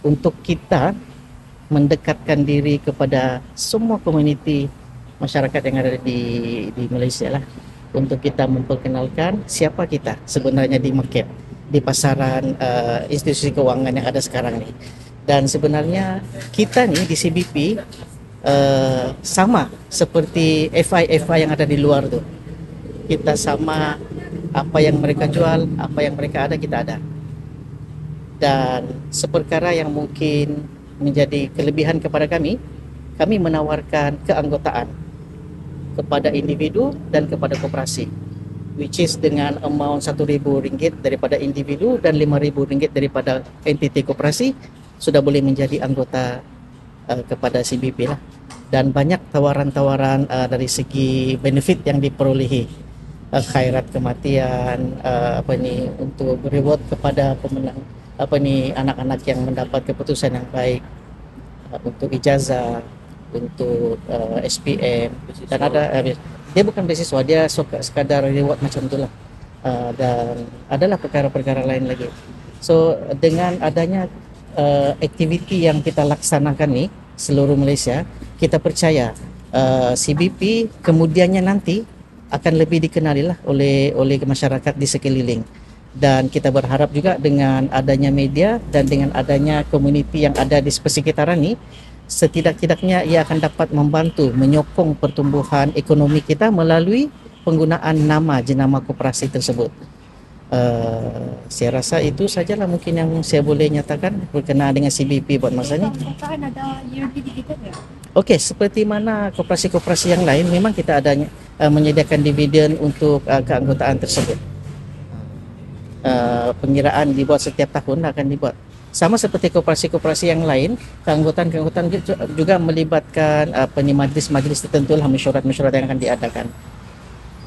untuk kita mendekatkan diri kepada semua komuniti masyarakat yang ada di Malaysia lah, untuk kita memperkenalkan siapa kita sebenarnya di market, di pasaran institusi keuangan yang ada sekarang ni. Dan sebenarnya kita ni di CBP sama seperti FI yang ada di luar tu. Kita sama, apa yang mereka jual, apa yang mereka ada, kita ada. Dan seperkara yang mungkin menjadi kelebihan kepada kami menawarkan keanggotaan kepada individu dan kepada koperasi, which is dengan amount RM1,000 daripada individu dan RM5,000 daripada entiti koperasi sudah boleh menjadi anggota kepada CBP lah. Dan banyak tawaran-tawaran dari segi benefit yang diperolehi, khairat kematian, untuk reward kepada pemenang, anak-anak yang mendapat keputusan yang baik, untuk ijazah, untuk SPM, dan ada dia bukan beasiswa, dia sekadar reward macam itulah. Dan adalah perkara-perkara lain lagi. So dengan adanya aktiviti yang kita laksanakan ni seluruh Malaysia, kita percaya CBP kemudiannya nanti akan lebih dikenali lah oleh masyarakat di sekeliling. Dan kita berharap juga dengan adanya media dan dengan adanya komuniti yang ada di persekitaran ni, setidak-tidaknya ia akan dapat membantu menyokong pertumbuhan ekonomi kita melalui penggunaan nama jenama koperasi tersebut. Saya rasa itu sajalah mungkin yang saya boleh nyatakan berkenaan dengan CBP buat masa ni. Ada yearly dividend ya? Okey, seperti mana koperasi-koperasi yang lain, memang kita adanya menyediakan dividen untuk keanggotaan tersebut. Pengiraan dibuat setiap tahun akan dibuat. Sama seperti koperasi-koperasi yang lain, keanggotaan juga melibatkan majlis-majlis tertentu lah, mesyuarat-mesyuarat yang akan diadakan.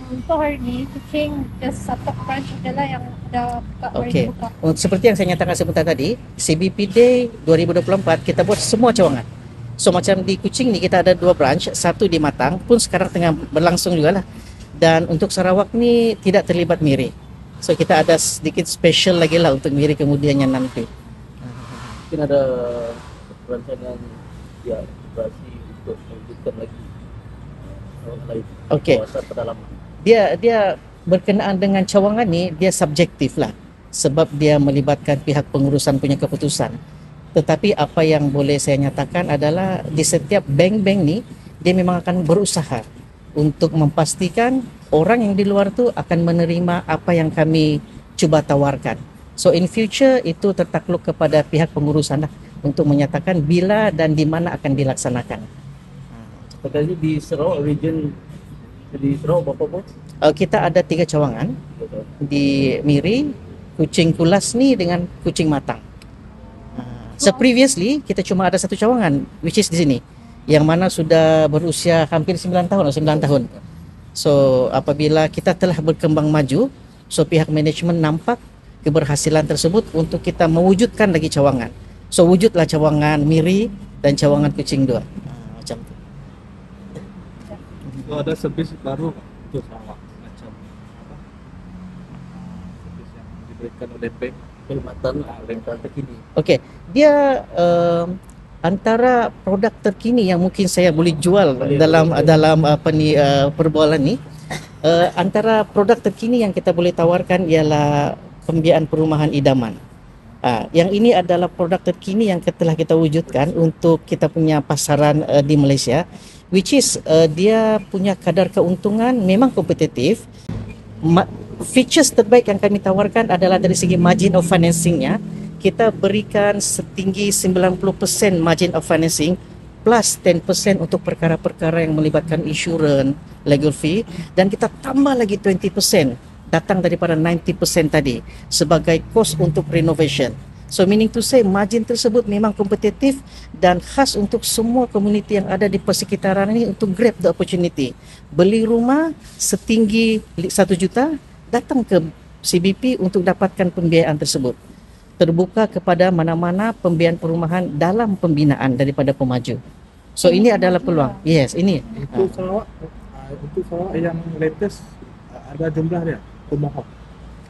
Untuk hari ni, Kuching just satu branch je lah yang ada buka. Okey. Seperti yang saya nyatakan sebentar tadi, CBP Day 2024 kita buat semua cawangan. So macam di Kuching ni kita ada 2 branch, satu di Matang pun sekarang tengah berlangsung jugalah. Dan untuk Sarawak ni tidak terlibat MIRI. So kita ada sedikit special lagi lah untuk MIRI kemudiannya nanti. Mungkin ada perancangan ya operasi untuk mewujudkan lagi cawangan lain. Okey. Kawasan pedalaman. Dia berkenaan dengan cawangan ni, dia subjektif lah, sebab dia melibatkan pihak pengurusan punya keputusan. Tetapi apa yang boleh saya nyatakan adalah di setiap bank-bank ni, dia memang akan berusaha untuk memastikan orang yang di luar tu akan menerima apa yang kami cuba tawarkan. So in future itu tertakluk kepada pihak pengurusan lah untuk menyatakan bila dan di mana akan dilaksanakan. Seperti di Sarawak region, di Sarawak berapa bos? Kita ada 3 cawangan di MIRI, Kuching Kulas ni dengan Kuching Matang. So previously kita cuma ada 1 cawangan, which is di sini, yang mana sudah berusia hampir 9 tahun atau 9 tahun. So apabila kita telah berkembang maju, so pihak manajemen nampak keberhasilan tersebut untuk kita mewujudkan lagi cawangan. So wujudlah cawangan MIRI dan cawangan Kuching 2. Macam tu. So ada servis baru untuk Sarawak macam apa? Servis yang diberikan oleh bank Perkhidmatan terkini. Okey, dia antara produk terkini yang mungkin saya boleh jual dalam perbualan ni, antara produk terkini yang kita boleh tawarkan ialah pembiayaan perumahan idaman. Yang ini adalah produk terkini yang telah kita wujudkan untuk kita punya pasaran di Malaysia, which is dia punya kadar keuntungan memang kompetitif. Features terbaik yang kami tawarkan adalah dari segi margin of financingnya. Kita berikan setinggi 90% margin of financing plus 10% untuk perkara-perkara yang melibatkan insurans, legal fee, dan kita tambah lagi 20% datang daripada 90% tadi sebagai kos untuk renovation. So meaning to say margin tersebut memang kompetitif dan khas untuk semua komuniti yang ada di persekitaran ini untuk grab the opportunity. Beli rumah setinggi 1 juta, datang ke CBP untuk dapatkan pembiayaan tersebut. Terbuka kepada mana-mana pembiayaan perumahan dalam pembinaan daripada pemaju. So ini adalah peluang. Yes, ini. untuk Sarawak yang latest ada jumlah dia pemohon.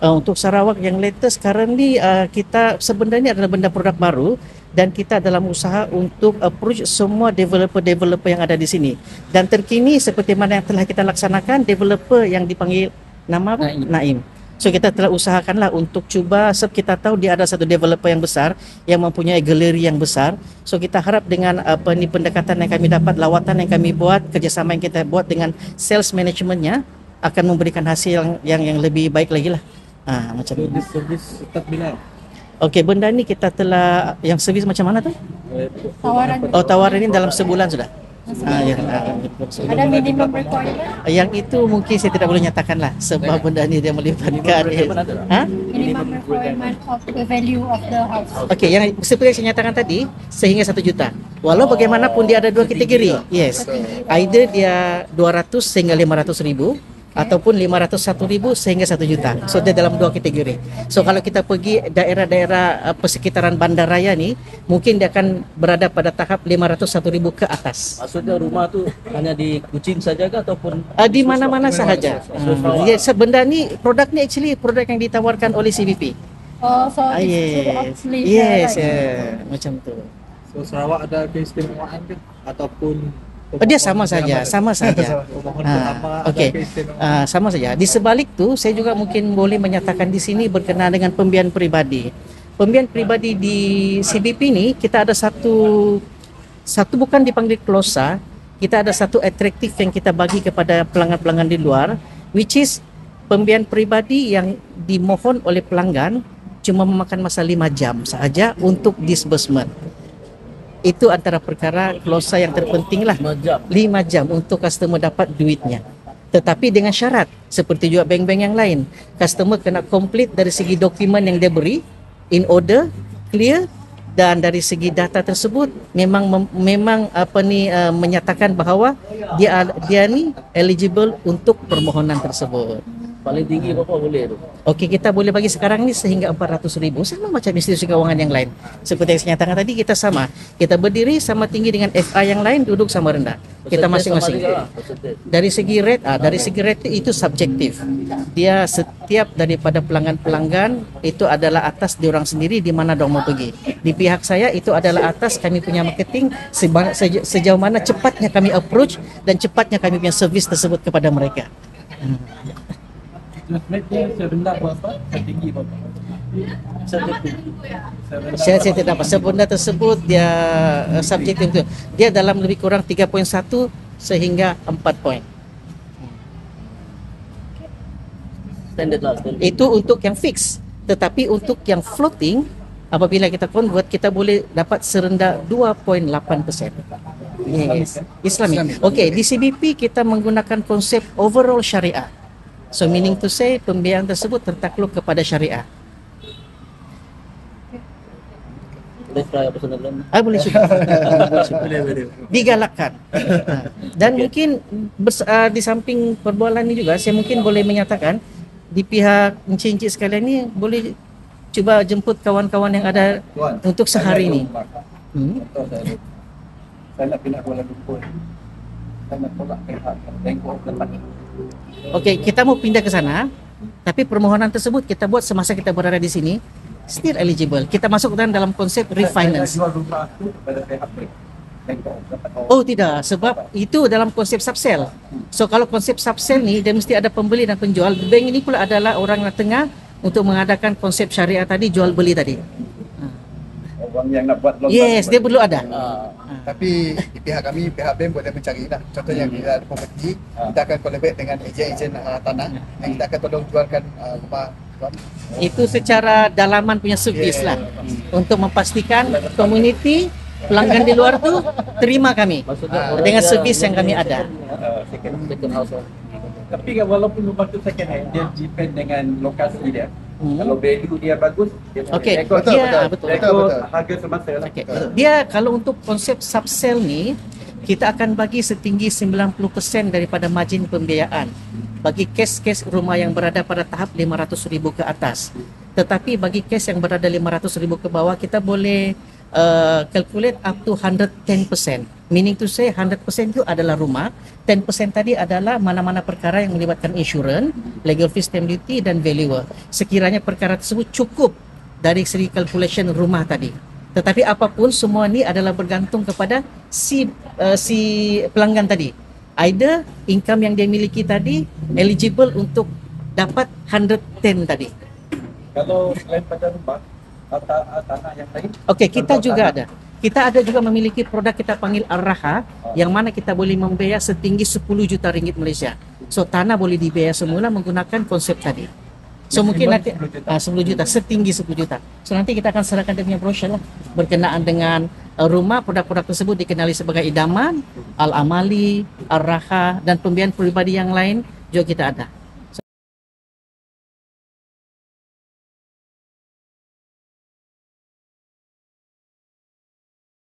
Untuk Sarawak yang latest sekarang ni kita sebenarnya adalah benda produk baru dan kita dalam usaha untuk approach semua developer-developer yang ada di sini. Dan terkini seperti mana yang telah kita laksanakan, developer yang dipanggil nama apa? Naim. So kita telah usahakanlah untuk cuba, sebab kita tahu dia ada satu developer yang besar yang mempunyai galeri yang besar. So kita harap dengan pendekatan yang kami dapat, lawatan yang kami buat, kerjasama yang kita buat dengan sales managementnya akan memberikan hasil yang lebih baik lagi lah. Macam ni. Servis start bila? Okey, benda ni kita telah, yang servis macam mana tu? Tawaran. Tawaran ini dalam sebulan sudah. Ada minimum requirement? Yang itu mungkin saya tidak boleh nyatakan lah, sebab benda ni dia melibatkan. Minimum requirement of the value of the house. Okey, yang seperti yang saya nyatakan tadi, sehingga 1 juta. Walau bagaimanapun dia ada dua kategori. Yes. Either dia 200 sehingga 500 ribu, ataupun 501 ribu sehingga 1 juta. So dia dalam dua kategori. So kalau kita pergi daerah-daerah persekitaran bandaraya ni, mungkin dia akan berada pada tahap 501 ribu ke atas. Maksudnya rumah tu hanya di Kuching saja ke ataupun Di mana-mana sahaja. Ya, benda ni, produk ni actually produk yang ditawarkan oleh CBP. Oh, so it's Yes. actually Yes, like, macam tu. So Sarawak ada keistimewaan ke? Ataupun Dia sama saja. pemohon pertama ada Okey. keistimewaan? Sama saja. Di sebalik tu, saya juga mungkin boleh menyatakan di sini berkenaan dengan pembiayaan peribadi. Pembiayaan peribadi di CBP ni, kita ada satu bukan dipanggil klausa, kita ada satu atraktif yang kita bagi kepada pelanggan-pelanggan di luar, which is pembiayaan peribadi yang dimohon oleh pelanggan cuma memakan masa 5 jam sahaja untuk disbursement. Itu antara perkara klausa yang terpenting lah. 5 jam untuk customer dapat duitnya. Tetapi dengan syarat, seperti juga bank-bank yang lain, customer kena complete dari segi dokumen yang dia beri, in order, clear, dan dari segi data tersebut memang menyatakan bahawa dia ni eligible untuk permohonan tersebut. paling tinggi berapa boleh tu? Okey, kita boleh bagi sekarang ni sehingga 400,000, sama macam institusi kewangan yang lain. Seperti yang saya nyatakan tadi, kita sama. Kita berdiri sama tinggi dengan FI yang lain, duduk sama rendah. Kita masing-masing. Dari segi rate itu subjektif. Dia setiap daripada pelanggan-pelanggan itu adalah atas diorang sendiri di mana dong mau pergi. Di pihak saya itu adalah atas kami punya marketing sejauh mana cepatnya kami approach dan cepatnya kami punya servis tersebut kepada mereka. Rate-nya serendah berapa? Setinggi berapa? Saya tidak dapat sebenda tersebut, dia subjektif itu. Dia dalam lebih kurang 3.1 sehingga 4 poin. Standard lah, standard. Itu untuk yang fix. Tetapi untuk yang floating, apabila kita convert, kita boleh dapat serendah 2.8%. Yes. Islamic. Okey, di CBP kita menggunakan konsep overall syariah. So meaning to say, pembiayaan tersebut tertakluk kepada syariah. Boleh try apa sana dalam? Boleh juga. Digalakkan. Dan mungkin di samping perbualan ini juga, saya mungkin boleh menyatakan di pihak encik-encik sekalian ni boleh cuba jemput kawan-kawan yang ada untuk sehari ini. Saya nak pindah Kuala Lumpur. Saya nak tolak pihak Bangkok tempat ni. Okey, kita mau pindah ke sana, tapi permohonan tersebut kita buat semasa kita berada di sini, still eligible. Kita masuk dalam konsep refinance. Saya jual rumah tu kepada pihak Bangkok tempat. Oh tidak, sebab itu dalam konsep subsell. So kalau konsep subsell ni, dia mesti ada pembeli dan penjual. Bank ini pula adalah orang yang tengah untuk mengadakan konsep syariah tadi, jual beli tadi. Orang yang nak buat loan. Yes, dia perlu ada. Tapi di pihak kami, pihak BEM boleh mencari lah. Contohnya kita ada property, kita akan collaborate dengan ejen-ejen tanah yang kita akan tolong jualkan rumah tuan. Itu secara dalaman punya servis lah. Untuk memastikan community, pelanggan di luar tu terima kami dengan servis yang kami ada. Second house lah. Tapi kan walaupun rumah tu second hand, dia depend dengan lokasi dia. Kalau value dia bagus, dia Okey, rekod betul. harga semasa lah. Okay. Dia kalau untuk konsep subsell ni, kita akan bagi setinggi 90% daripada margin pembiayaan bagi kes-kes rumah yang berada pada tahap 500,000 ke atas. Tetapi bagi kes yang berada 500,000 ke bawah, kita boleh calculate up to 110%. Meaning to say 100% itu adalah rumah, 10% tadi adalah mana-mana perkara yang melibatkan insurans, legal fee, stamp duty dan valuer. Sekiranya perkara tersebut cukup dari segi calculation rumah tadi. Tetapi apapun semua ini adalah bergantung kepada si pelanggan tadi. Either income yang dia miliki tadi eligible untuk dapat 110 tadi. Kalau selain pada rumah, tanah yang lain. Okey, kita contoh juga tanah. ada. Kita ada juga memiliki produk kita panggil Al-Raha yang mana kita boleh membayar setinggi 10 juta ringgit Malaysia. So tanah boleh dibayar semula menggunakan konsep tadi. So mungkin nanti 10 juta, setinggi 10 juta. So nanti kita akan serahkan dia punya brochure lah berkenaan dengan rumah. Produk-produk tersebut dikenali sebagai idaman, Al-Amali, Al-Raha dan pembiayaan peribadi yang lain juga kita ada.